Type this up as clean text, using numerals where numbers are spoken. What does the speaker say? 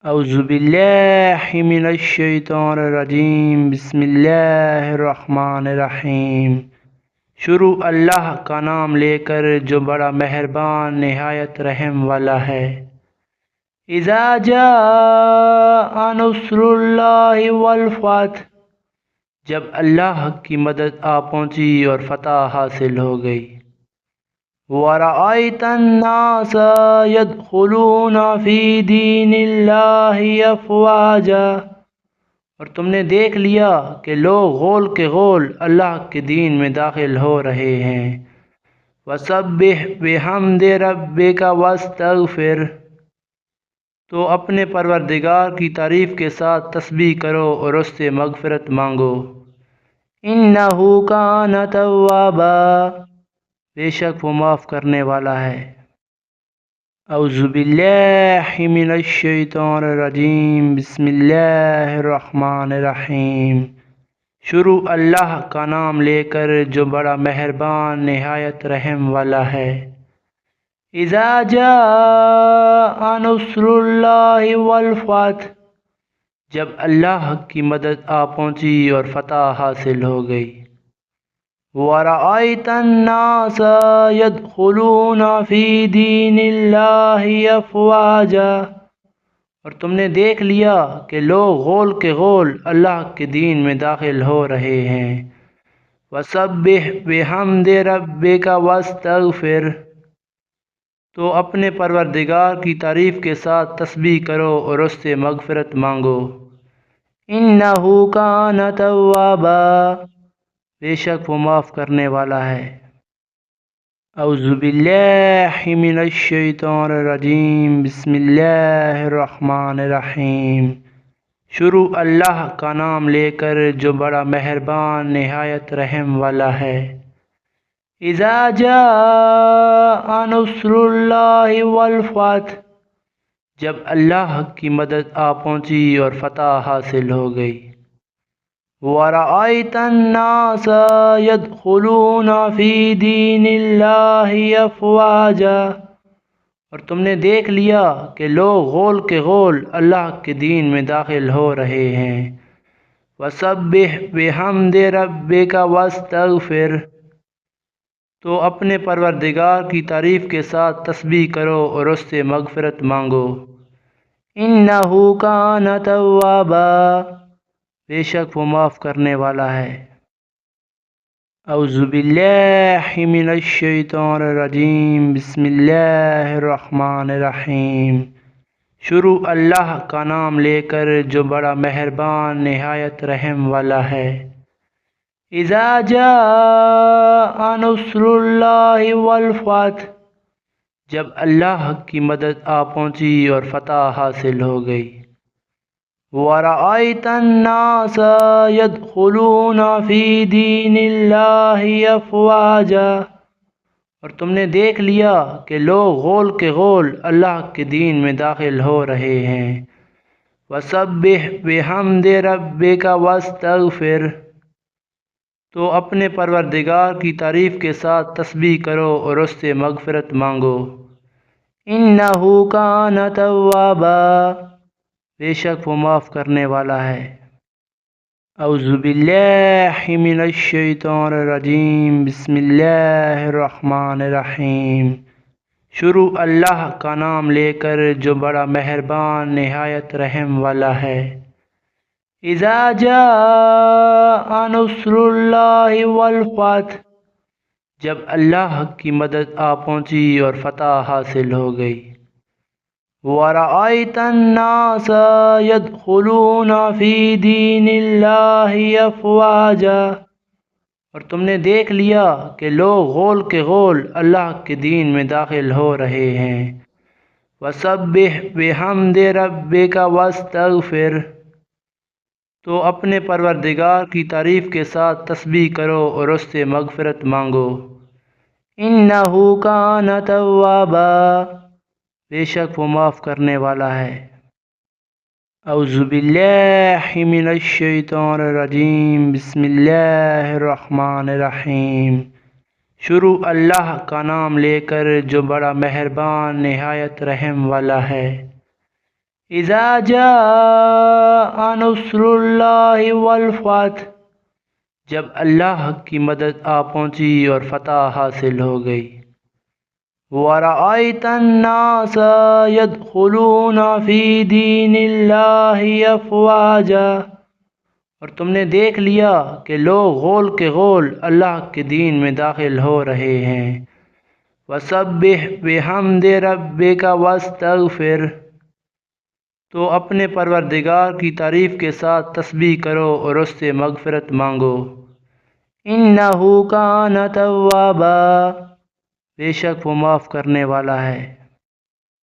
اعوذ باللہ من الشیطان الرجیم، بسم اللہ الرحمن الرحیم۔ شروع اللہ کا نام لے کر جو بڑا مہربان نہایت رحم والا ہے۔ اذا جاء نصر اللہ والفتح، جب اللہ کی مدد آ پہنچی اور فتح حاصل ہو گئی۔ وَرَأَيْتَ النَّاسَ يَدْخُلُونَ فِي دِينِ اللَّهِ أَفْوَاجًا، اور تم نے دیکھ لیا کہ لوگ غول کے غول اللہ کے دین میں داخل ہو رہے ہیں۔ وَسَبِّحْ بِحَمْدِ رَبِّكَ وَاسْتَغْفِرْ، تو اپنے پروردگار کی تعریف کے ساتھ تسبیح کرو اور اس سے مغفرت مانگو۔ إِنَّهُ كَانَ تَوَّابًا، بے شک وہ معاف کرنے والا ہے۔ اعوذ باللہ من الشیطان الرجیم، بسم اللہ الرحمن الرحیم۔ شروع اللہ کا نام لے کر جو بڑا مہربان نہایت رحم والا ہے۔ اذا جاء نصر اللہ والفتح، جب اللہ کی مدد آ پہنچی اور فتح حاصل ہو گئی۔ وَرَأَيْتَ النَّاسَ يَدْخُلُونَ فِي دِينِ اللَّهِ أَفْوَاجًا، اور تم نے دیکھ لیا کہ لوگ غول کے غول اللہ کے دین میں داخل ہو رہے ہیں۔ وَسَبِّحْ بِحَمْدِ رَبِّكَ وَاسْتَغْفِرْ، تو اپنے پروردگار کی تعریف کے ساتھ تسبیح کرو اور اس سے مغفرت مانگو۔ إِنَّهُ كَانَ تَوَّابًا، بے شک وہ معاف کرنے والا ہے۔ اعوذ باللہ من الشیطان الرجیم، بسم اللہ الرحمن الرحیم۔ شروع اللہ کا نام لے کر جو بڑا مہربان نہایت رحم والا ہے۔ اذا جاء نصر اللہ والفتح، جب اللہ کی مدد آ پہنچی اور فتح حاصل ہو گئی۔ وَرَأَيْتَ النَّاسَ يَدْخُلُونَ فِي دِينِ اللَّهِ أَفْوَاجًا، اور تم نے دیکھ لیا کہ لوگ غول کے غول اللہ کے دین میں داخل ہو رہے ہیں۔ وَسَبِّحْ بِحَمْدِ رَبِّكَ وَاسْتَغْفِرْ، تو اپنے پروردگار کی تعریف کے ساتھ تسبیح کرو اور اس سے مغفرت مانگو۔ إِنَّهُ كَانَ تَوَّابًا، بے شک وہ معاف کرنے والا ہے۔ اعوذ باللہ من الشیطان الرجیم، بسم اللہ الرحمن الرحیم۔ شروع اللہ کا نام لے کر جو بڑا مہربان نہایت رحم والا ہے۔ اذا جاء نصر اللہ والفتح، جب اللہ کی مدد آ پہنچی اور فتح حاصل ہو گئی۔ وَرَأَيْتَ النَّاسَ يَدْخُلُونَ فِي دِينِ اللَّهِ أَفْوَاجًا، اور تم نے دیکھ لیا کہ لوگ غول کے غول اللہ کے دین میں داخل ہو رہے ہیں۔ وَسَبِّحْ بِحَمْدِ رَبِّكَ وَاسْتَغْفِرْ، تو اپنے پروردگار کی تعریف کے ساتھ تسبیح کرو اور اس سے مغفرت مانگو۔ إِنَّهُ كَانَ تَوَّابًا، بے شک وہ معاف کرنے والا ہے۔ اعوذ باللہ من الشیطان الرجیم، بسم اللہ الرحمن الرحیم۔ شروع اللہ کا نام لے کر جو بڑا مہربان نہایت رحم والا ہے۔ اذا جاء نصر اللہ والفتح، جب اللہ کی مدد آ پہنچی اور فتح حاصل ہو گئی۔ وَرَأَيْتَ النَّاسَ يَدْخُلُونَ فِي دِينِ اللَّهِ أَفْوَاجًا، اور تم نے دیکھ لیا کہ لوگ غول کے غول اللہ کے دین میں داخل ہو رہے ہیں۔ وَسَبِّحْ بِحَمْدِ رَبِّكَ وَاسْتَغْفِرْ، تو اپنے پروردگار کی تعریف کے ساتھ تسبیح کرو اور اس سے مغفرت مانگو۔ إِنَّهُ كَانَ تَوَّابًا، بے شک وہ معاف کرنے والا ہے۔ اعوذ باللہ من الشیطان الرجیم، بسم اللہ الرحمن الرحیم۔ شروع اللہ کا نام لے کر جو بڑا مہربان نہایت رحم والا ہے۔ اذا جاء نصر اللہ والفتح، جب اللہ کی مدد آ پہنچی اور فتح حاصل ہو گئی۔ وَرَأَيْتَ النَّاسَ يَدْخُلُونَ فِي دِينِ اللَّهِ أَفْوَاجًا، اور تم نے دیکھ لیا کہ لوگ غول کے غول اللہ کے دین میں داخل ہو رہے ہیں۔ وَسَبِّحْ بِحَمْدِ رَبِّكَ وَاسْتَغْفِرْ، تو اپنے پروردگار کی تعریف کے ساتھ تسبیح کرو اور اس سے مغفرت مانگو۔ إِنَّهُ كَانَ تَوَّابًا، بے شک وہ معاف کرنے والا ہے۔